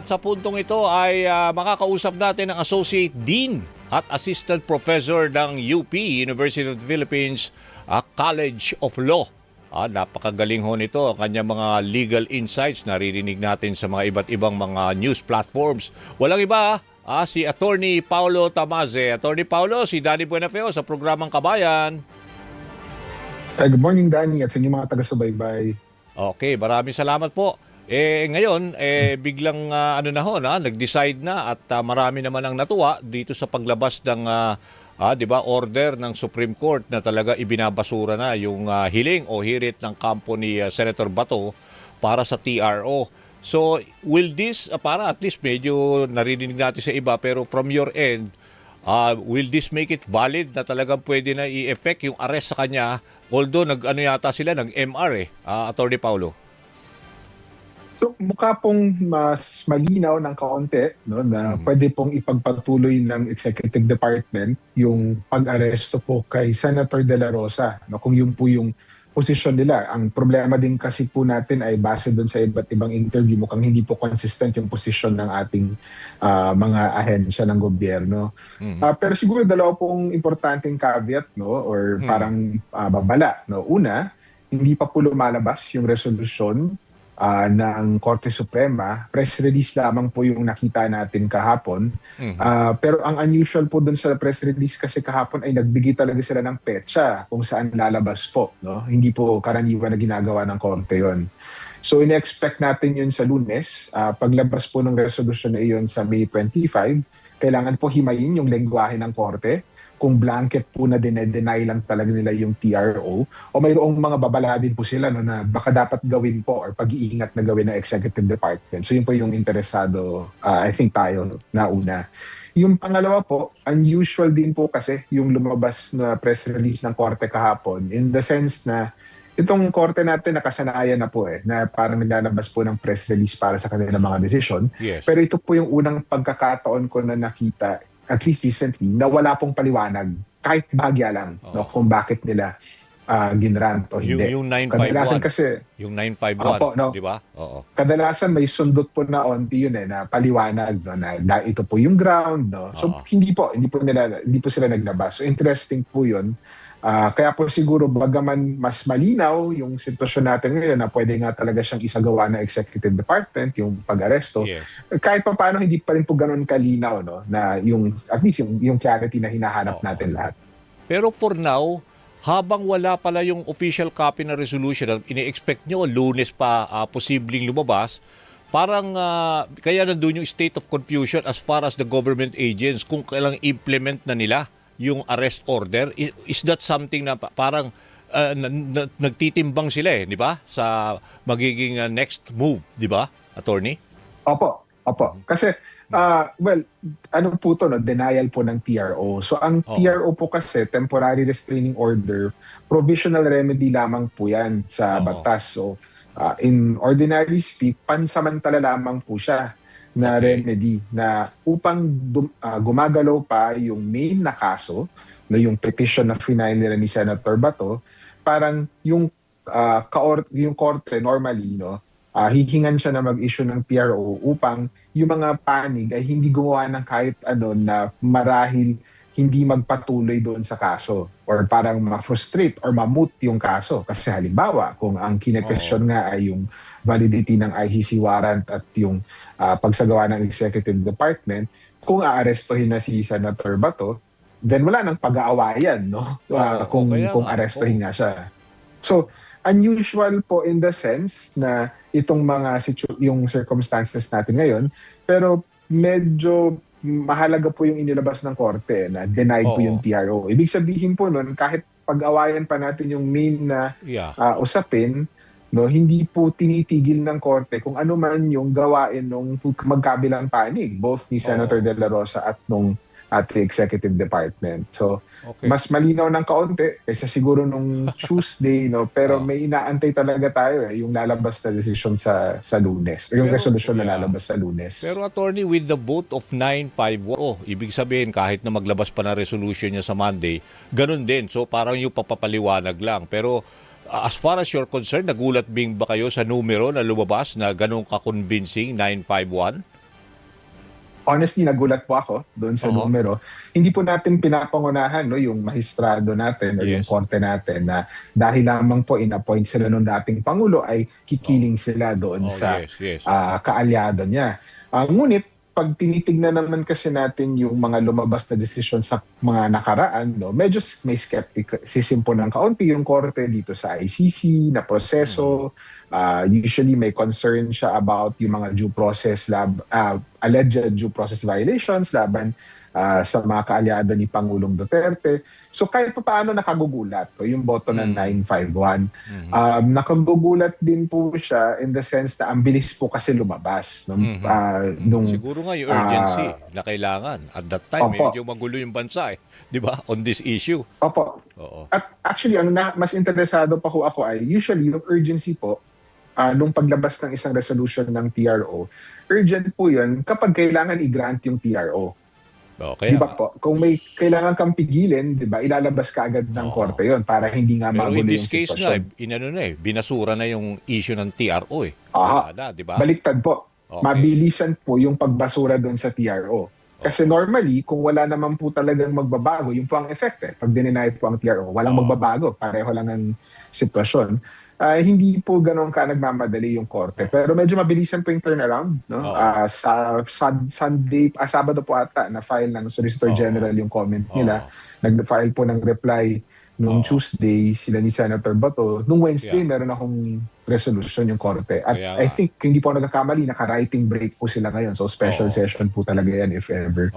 At sa puntong ito ay makakausap natin ang Associate Dean at Assistant Professor ng UP, University of the Philippines College of Law. Napakagaling ho nito ang kanyang mga legal insights. Naririnig natin sa mga iba't ibang mga news platforms. Walang iba, si Attorney Paulo Tamaze. Attorney Paulo, si Danny Buenafeo sa programang Kabayan. Good morning, Danny, at sa inyong mga taga-subaybay. Okay, maraming salamat po. Ngayon, biglang nag-decide na at marami naman ang natuwa dito sa paglabas ng order ng Supreme Court na talaga ibinabasura na yung hiling o hirit ng kampo ni Senator Bato para sa TRO. So, will this, para at least medyo narinig natin sa iba, pero from your end, will this make it valid na talagang pwede na i-effect yung arrest sa kanya? Although yata sila, nag-MR Attorney Paulo. So mukha pong mas malinaw ng kaunti na pwede pong ipagpatuloy ng Executive Department yung pag-aresto po kay Senator De La Rosa. Kung yun po yung posisyon nila. Ang problema din kasi po natin ay base doon sa iba't ibang interview, mukhang hindi po consistent yung posisyon ng ating mga ahensya ng gobyerno. Pero siguro dalawa pong importanteng caveat or parang babala. Una, hindi pa po lumalabas yung resolusyon ng Korte Suprema. Press release lamang po yung nakita natin kahapon. Pero ang unusual po dun sa press release kasi kahapon ay nagbigay talaga sila ng petsa kung saan lalabas po. Hindi po karaniwan na ginagawa ng Korte yon. So in-expect natin yun sa Lunes. Paglabas po ng resolusyon na iyon sa May 25, kailangan po himayin yung lengguwahe ng Korte. Kung blanket po na dinedeny lang talaga nila yung TRO o mayroong mga babala din po sila na baka dapat gawin po or pag-iingat na gawin ng Executive Department. So yun po yung interesado, I think tayo na una. Yung pangalawa po, unusual din po kasi yung lumabas na press release ng Korte kahapon in the sense na itong Korte natin nakasanayan na po na parang nilalabas po ng press release para sa kanilang mga desisyon. Yes. Pero ito po yung unang pagkakataon ko na nakita at least recently, na wala pong paliwanag, kahit bahagya lang, kung bakit nila ginrant o hindi. Yung 951. Kadalasan kasi, yung 951, di ba? Oo. Kadalasan may sundot po na onti yun na paliwanag, na ito po yung ground. So hindi po sila naglabas. So interesting po yun. Kaya po siguro bagaman mas malinaw yung sitwasyon natin ngayon na pwede nga talaga siyang isagawa ng Executive Department, yung pag-aresto, kahit pa paano hindi pa rin po ganun kalinaw na yung, at least yung clarity na hinahanap natin lahat. Pero for now, habang wala pala yung official copy na resolution, ini-expect nyo Lunes pa posibleng lumabas, parang kaya nandun yung state of confusion as far as the government agents kung kailang implement na nila yung arrest order. Is that something na parang nagtitimbang sila di ba? Sa magiging next move, di ba, Attorney? Opo. Kasi, ano po to, denial po ng TRO. So ang TRO po kasi, temporary restraining order, provisional remedy lamang po yan sa batas. So in ordinary speak, pansamantala lamang po siya na remedy na upang gumagalaw pa yung main na kaso, yung petition na final nila ni Senator Bato, parang yung korte normally, hihingan siya na mag-issue ng TRO upang yung mga panig ay hindi gumawa ng kahit ano na marahil hindi magpatuloy doon sa kaso or parang ma-frustrate or ma-moot yung kaso. Kasi halimbawa, kung ang kine-question nga ay yung validity ng ICC warrant at yung pagsagawa ng Executive Department, kung aarestohin na si Senator Bato, then wala nang pag-aawayan kung arestohin nga siya. So, unusual po in the sense na itong mga yung circumstances natin ngayon, pero medyo mahalaga po yung inilabas ng korte na denied po yung TRO. Ibig sabihin po nun, kahit pag-awayan pa natin yung main na usapin, hindi po tinitigil ng korte kung ano man yung gawain ng magkabilang panig, both ni Senator De La Rosa at nung ating Executive Department. So, mas malinaw ng kaunti kaysa siguro nung Tuesday, pero may inaantay talaga tayo yung lalabas na decision sa Lunes, yung resolusyon na lalabas sa Lunes. Pero Attorney, with the vote of 951, ibig sabihin kahit na maglabas pa na resolution niya sa Monday, ganun din. So, parang yung papapaliwanag lang. Pero as far as you're concerned, nagulat ba kayo sa numero na lumabas na ganun ka-convincing, 951? honestly, nagulat po ako doon sa Oo. numero. Hindi po natin pinapangunahan no, yung mahistrado natin o yung Yes. korte natin na dahil lamang po in-appoint sila nung dating Pangulo ay kikiling sila doon Oh, sa yes, yes. kaalyado niya. Ngunit, pag tinitignan naman kasi natin yung mga lumabas na desisyon sa mga nakaraan, no, medyo may skepticism po ng kaunti yung korte dito sa ICC na proseso. Usually may concern siya about yung mga alleged due process violations laban sa mga kaalyado ni Pangulong Duterte. So kahit pa paano nakagugulat yung boto ng 951. Nakagugulat din po siya in the sense na ang bilis po kasi lumabas. Siguro nga yung urgency na kailangan. At that time, Opo. medyo magulo yung bansa di ba? On this issue. Opo. Oo. At actually, mas interesado pa ho ako ay usually yung urgency po nung paglabas ng isang resolution ng TRO, urgent po yun kapag kailangan i-grant yung TRO. Okay. Di ba po? Kung may kailangan kang pigilin, di ba, ilalabas ka agad ng korte yon para hindi nga Pero magulo in yung this case nga, sitwasyon. binasura na yung issue ng TRO Aha. Di ba? Baliktad po. Okay. Mabilisan po yung pagbasura doon sa TRO. Kasi normally, kung wala naman po talagang magbabago, yung po ang effect Pag dininay po ang TRO, walang magbabago. Pareho lang ang sitwasyon. Hindi po ganun ka nagmamadali yung korte. Pero medyo mabilisan po yung turnaround. No? Sabado po ata, na-file ng Solicitor General yung comment nila. Nag-file po ng reply nung Tuesday, sila ni Senator Bato. Nung Wednesday, meron akong resolution yung korte. At I think, hindi po nagkakamali, naka-writing break po sila ngayon. So special session po talaga yan if ever.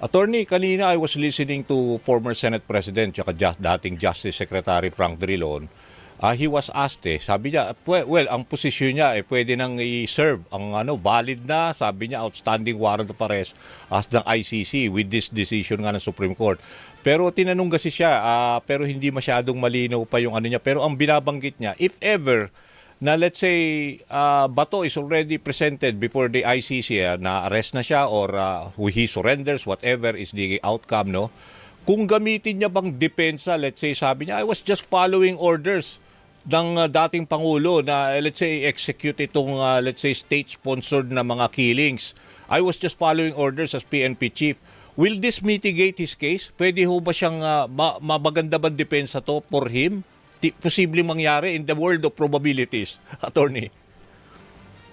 Attorney, kanina I was listening to former Senate President at dating Justice Secretary Frank Drilon. He was asked sabi niya, well, ang posisyon niya pwede nang i-serve ang valid na, sabi niya, outstanding warrant of arrest as ng ICC with this decision nga ng Supreme Court. Pero tinanong kasi siya, pero hindi masyadong malinaw pa yung niya. Pero ang binabanggit niya, if ever na let's say Bato is already presented before the ICC, na arrest na siya or he surrenders, whatever is the outcome, no? Kung gamitin niya bang depensa, let's say sabi niya, I was just following orders ng dating Pangulo na let's say execute itong let's say state-sponsored na mga killings. I was just following orders as PNP chief. Will this mitigate his case? Pwede ho ba siyang maganda bang depensa to for him? Posibleng mangyari in the world of probabilities, attorney?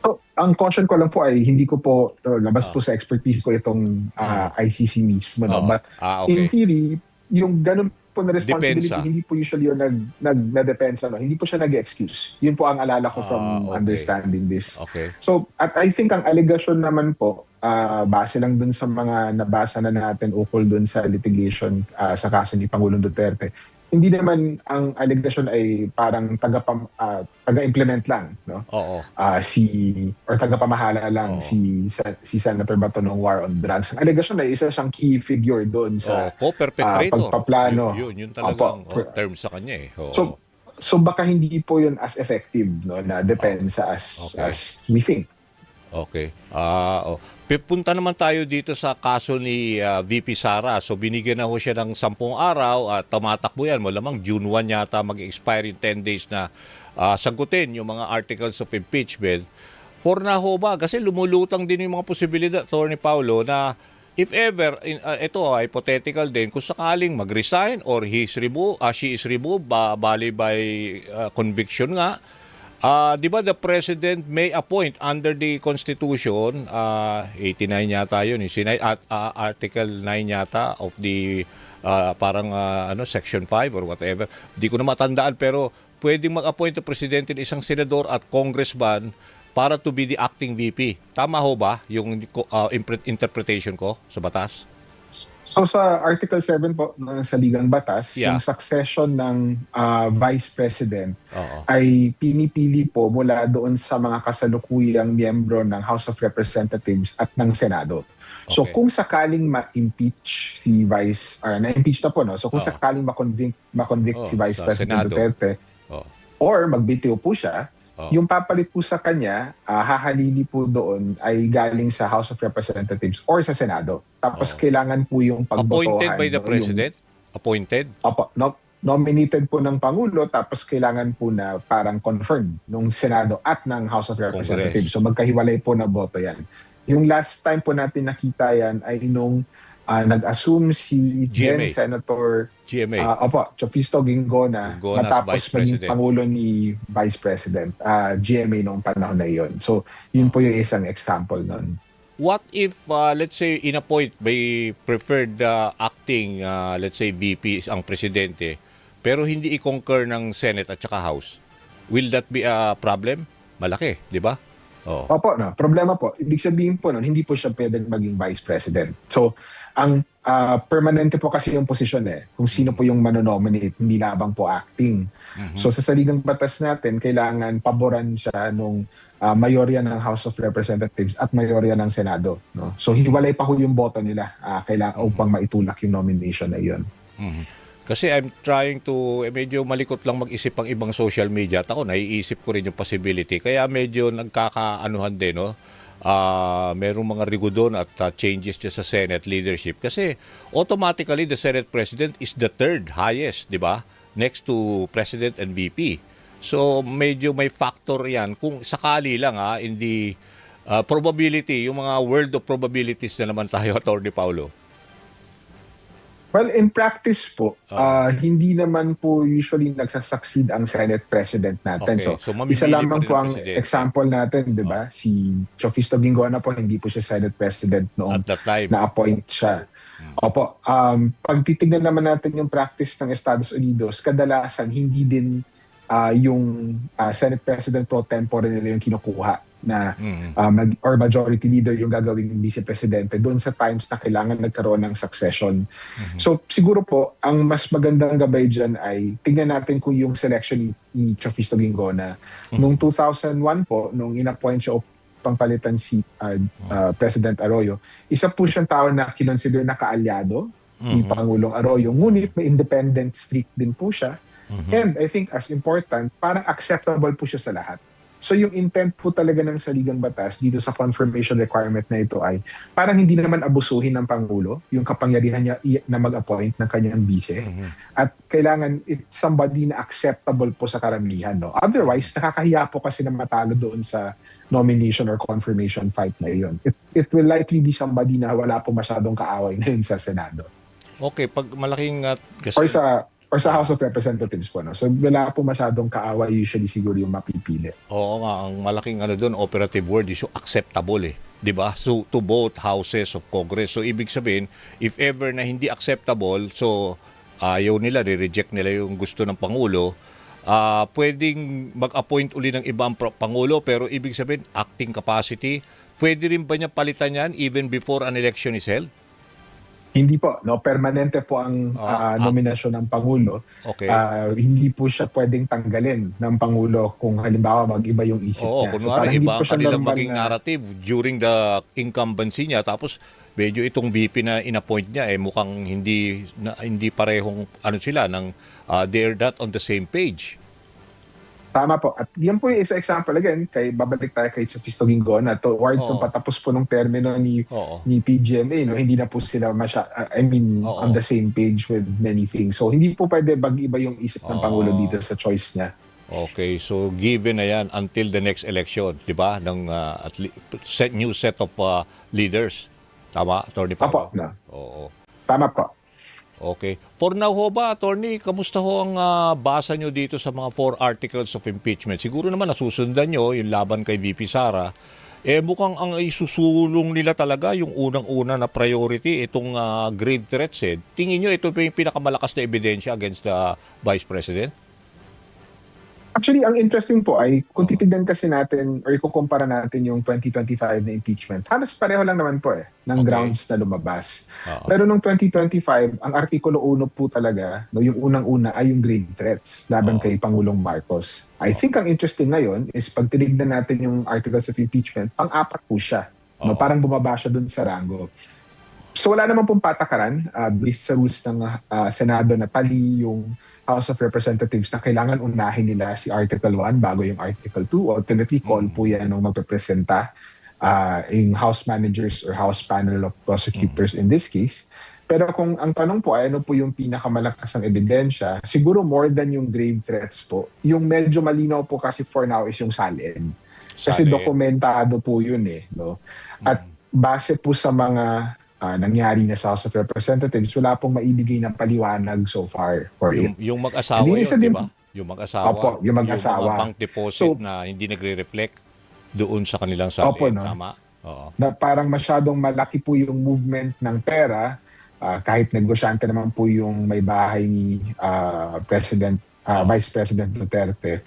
So, ang caution ko lang po ay hindi ko po labas po sa expertise ko itong ICC mismo. No? But in theory, yung ganun po na responsibility, hindi po usually yung nagdepensa. No? Hindi po siya nag-excuse. Yun po ang alala ko from understanding this. Okay. So, at I think ang allegation naman po, base lang dun sa mga nabasa na natin ukol dun sa litigation sa kaso ni Pangulong Duterte, hindi naman ang allegation ay parang taga-implement lang, no? Oo. Or tagapamahala lang si Senator Bato ng war on drugs. Ang allegation ay isa siyang key figure doon sa perpetrator. Pagpaplano. Yun talagang term sa kanya So baka hindi po yun as effective, no, na depensa as we think. Okay. Punta naman tayo dito sa kaso ni VP Sara. So binigyan na ho siya ng 10 araw at tumatakbo yan. Malamang June 1 yata mag-expire in 10 days na sagutin yung mga articles of impeachment. For na ho ba? Kasi lumulutang din yung mga posibilidad, Attorney Paulo, na if ever, ito hypothetical din, kung sakaling mag-resign or she is removed, bali by conviction nga, di ba the President may appoint under the Constitution, 89 yata yun, Article 9 yata of the Section 5 or whatever. Di ko na matandaan pero pwedeng mag-appoint ang Presidente ng isang senador at congressman para to be the acting VP. Tama ho ba yung interpretation ko sa batas? So sa Article 7 po sa Ligang Batas, Yeah. yung succession ng Vice President ay pinipili po mula doon sa mga kasalukuyang miyembro ng House of Representatives at ng Senado. So Okay. kung sakaling ma-impeach si na-impeach na po, no? So kung sakaling ma-convict si Vice sa President Senado. Duterte or magbitiw po siya, yung papalit po sa kanya, hahalili po doon ay galing sa House of Representatives or sa Senado. Tapos kailangan po yung pagbotohan. Appointed by the President? Appointed? Nominated po ng Pangulo, tapos kailangan po na parang confirmed ng Senado at ng House of Representatives. So magkahiwalay po na boto yan. Yung last time po natin nakita yan ay nung nag-assume si then GMA. Senator GMA. Chofisto Ginggona Ginggona as matapos Vice maging President. Pangulo ni Vice President, GMA noong panahon na yon. So, yun po yung isang example nun. What if, let's say, in-appoint by preferred acting, let's say, VP ang presidente, pero hindi i-concur ng Senate at saka House? Will that be a problem? Malaki, di ba? Oh. Opo, no. Problema po. Ibig sabihin po nun, hindi po siya pwedeng maging Vice President. So, ang permanente po kasi yung posisyon kung sino po yung manonominate, hindi labang po acting. So, sa saligang batas natin, kailangan paboran siya nung mayorya ng House of Representatives at mayorya ng Senado. No? So, hiwalay pa ho yung boto nila kailangan upang maitulak yung nomination na yun. Kasi I'm trying to, medyo malikot lang mag-isip ang ibang social media. At ako, naiisip ko rin yung possibility. Kaya medyo nagkakaanuhan din, no? Merong mga rigudon at changes dyan sa Senate leadership. Kasi automatically, the Senate President is the third highest, di ba? Next to President and VP. So, medyo may factor yan. Kung sakali lang, in the probability, yung mga world of probabilities na naman tayo, Atty. Paulo. Well, in practice po, hindi naman po usually nagsasucceed ang Senate President natin. Okay. So, isa mamimili lamang pa rin po ang ang presidente. example natin, di ba? Si Chofisto Ginggona po, hindi po siya Senate President noong At that time. na-appoint siya. Opo, pag titignan naman natin yung practice ng Estados Unidos, kadalasan hindi din yung Senate President pro tempore nila yung kinukuha na or majority leader yung gagawing vice presidente doon sa times na kailangan nagkaroon ng succession. So siguro po, ang mas magandang gabay dyan ay tingnan natin kung yung selection ni Chofisto Ginggona. Noong 2001 po, nung in-appoint siya pangpalitan si President Arroyo, isa po siyang tao na kinonsider na kaalyado ni Pangulong Arroyo. Ngunit may independent streak din po siya. And I think as important, parang acceptable po siya sa lahat. So yung intent po talaga ng saligang batas dito sa confirmation requirement na ito ay parang hindi naman abusuhin ng Pangulo yung kapangyarihan niya na mag-appoint ng kanyang vice. At kailangan it's somebody na acceptable po sa karamihan. No? Otherwise, nakakahiya po kasi na matalo doon sa nomination or confirmation fight na yun. It will likely be somebody na wala po masyadong kaaway na yun sa Senado. Okay, pag malaking... kasi... Or sa House of Representatives po. No? So wala po masyadong kaaway, usually siguro yung mapipili. Oo nga, ang malaking doon, operative word is yung acceptable 'di ba? So to both houses of Congress. So ibig sabihin, if ever na hindi acceptable, so ayaw nila, reject nila yung gusto ng Pangulo, pwedeng mag-appoint uli ng ibang Pangulo, pero ibig sabihin, acting capacity, pwede rin ba niya palitan yan even before an election is held? Hindi po, no, permanente po ang nominasyon ng Pangulo. Okay. Hindi po siya pwedeng tanggalin ng Pangulo kung halimbawa mag-iba yung isip niya. Kunwari, iba ang kanilang maging na narrative during the incumbency niya, tapos medyo itong VP na in-appoint niya mukhang hindi parehong sila they're not on the same page. Tama po. At yan po yung isa example again, babalik tayo kay Chofisto Ginggona. Towards nung patapos po ng termino ni PGMA, no, hindi na po sila on the same page with many things. So hindi po pwede mag-iba yung isip ng Pangulo dito sa choice niya. Okay, so given na yan until the next election, di ba? Ng new set of leaders. Tama, Atty. Paulo? Apo, no. Oo. Tama po. Okay. For now ho ba, Attorney, kamusta ho ang basa nyo dito sa mga 4 articles of impeachment? Siguro naman nasusundan nyo yung laban kay VP Sara. Mukhang ang isusulong nila talaga yung unang-una na priority, itong grave threats. Tingin nyo ito pa yung pinakamalakas na ebidensya against the Vice President? Actually, ang interesting po ay kung titignan kasi natin or ikukumpara natin yung 2025 na impeachment, halos pareho lang naman po ng grounds na lumabas. Pero nung 2025, ang Artikulo 1 po talaga, no, yung unang-una ay yung grave threats laban kay Pangulong Marcos. I think ang interesting ngayon is pag tinignan natin yung articles of impeachment, pang-apat po siya. No, parang bumaba siya dun sa rango. So wala naman pong patakaran based sa rules ng Senado na tali yung House of Representatives na kailangan unahin nila si Article 1 bago yung Article 2. Ultimately, call po yan nung magpapresenta yung House Managers or House Panel of Prosecutors in this case. Pero kung ang tanong po ay ano po yung pinakamalakas ang ebidensya, siguro more than yung grave threats po. Yung medyo malinaw po kasi for now is yung salin. Kasi dokumentado po yun no? At base po sa mga nangyari na sa House of Representatives, wala pong maibigay na paliwanag so far for it. Yung mag-asawa And yung yun, isa di din ba? po- Yung mag-asawa. Opo, yung mag-asawa. mga bank deposit So- na hindi nagre-reflect doon sa kanilang Opo, salin. no? Tama? Oo. Na parang masyadong malaki po yung movement ng pera, kahit negosyante naman po yung may bahay ni Vice President Duterte.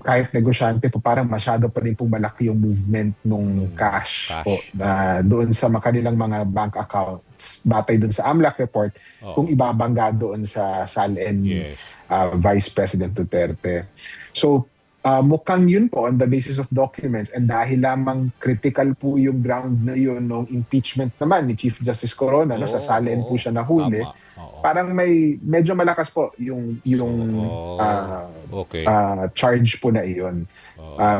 Kahit negosyante po, parang masyado pa rin po malaki yung movement nung cash po na doon sa kanilang mga bank accounts batay doon sa AMLAC report kung ibabangga doon sa SALN ni Yes. Vice President Duterte. So, mukhang yun po on the basis of documents, and dahil lamang critical po yung ground na yun nung impeachment naman ni Chief Justice Corona, no, sa SALN po siya nahuli. Tama. Oo. Parang medyo malakas po yung Okay. charge po na iyon.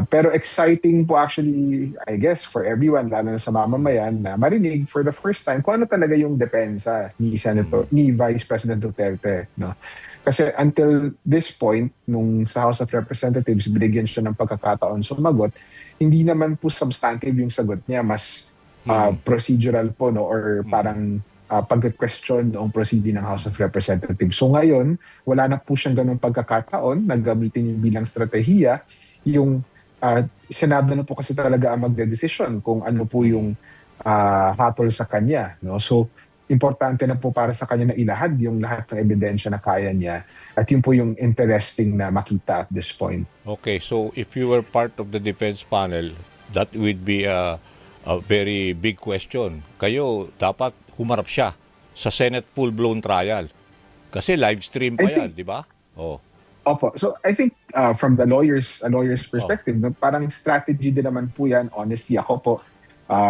Pero exciting po actually, I guess, for everyone, lalo na sa mamamayan, na marinig for the first time kung ano talaga yung depensa ni Vice President Duterte, no? Kasi until this point, nung sa House of Representatives, binigyan siya ng pagkakataon sumagot, hindi naman po substantive yung sagot niya, mas procedural po, no, or parang pag-question noong proceeding ng House of Representatives. So ngayon, wala na po siyang ganung pagkakataon na gamitin yung bilang strategiya. Yung Senado na po kasi talaga ang magdedesisyon kung ano po yung hatol sa kanya, no? So importante na po para sa kanya na ilahad yung lahat ng ebidensya na kaya niya. At yun po yung interesting na makita at this point. Okay, so if you were part of the defense panel, that would be a very big question. Kayo, dapat humarap siya sa Senate full-blown trial. Kasi live stream pa yan, di ba? Oh. Opo. So I think from the lawyer's perspective, no, parang strategy din naman po yan. Honestly, ako po,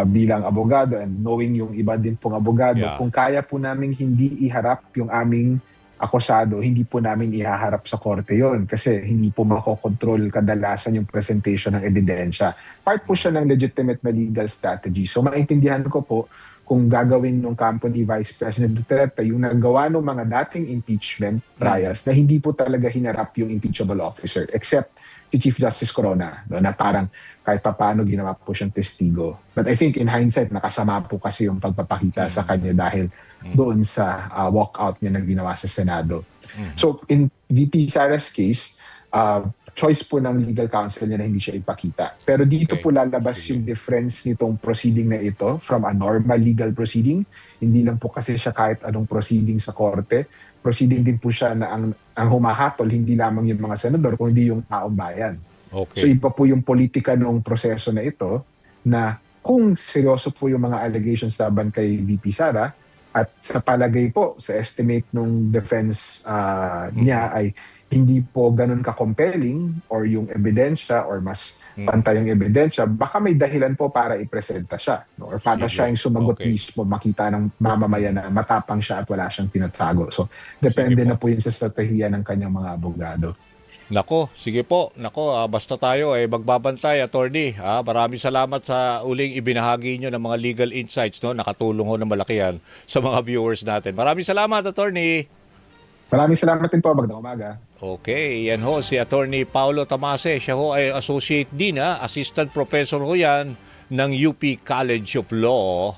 bilang abogado and knowing yung iba din pong abogado, kung kaya po namin hindi iharap yung aming akusado, hindi po namin ihaharap sa korte yon kasi hindi po makokontrol kadalasan yung presentation ng ebidensya. Part po siya ng legitimate na legal strategy. So maintindihan ko po kung gagawin ng kampo ni Vice President Duterte yung nagawa ng mga dating impeachment trials na hindi po talaga hinarap yung impeachable officer except si Chief Justice Corona, no, na parang kahit papaano ginawa po siyang testigo. But I think in hindsight, nakasama po kasi yung pagpapakita sa kanya dahil doon sa walkout niya na ginawa sa Senado. So in VP Sara's case, choice po ng legal counsel niya na hindi siya ipakita. Pero dito po lalabas yung difference nitong proceeding na ito from a normal legal proceeding. Hindi lang po kasi siya kahit anong proceeding sa korte. Proceeding din po siya na ang humahatol hindi lamang yung mga senador, kundi yung taong bayan. Okay. So iba po yung politika ng proseso na ito na kung seryoso po yung mga allegations laban kay VP Sara at sa palagay po, sa estimate ng defense niya ay hindi po ganun ka-compelling or yung ebidensya or mas pantay yung ebidensya, baka may dahilan po para ipresenta siya. No? Or para siya yung sumagot mismo, makita ng mamamayan na matapang siya at wala siyang tinatago. So, depende na po yun sa strategiya ng kanyang mga abogado. Nako, sige po. Nako, basta tayo ay magbabantay, attorney. Maraming salamat sa uling ibinahagi nyo ng mga legal insights, no? Nakatulong ho ng malaki yan sa mga viewers natin. Maraming salamat, attorney. Maraming salamat din po. Magandang umaga. Okay, yan ho si Attorney Paulo Tamase. Siya ho ay Associate Dean, Assistant Professor ho yan ng UP College of Law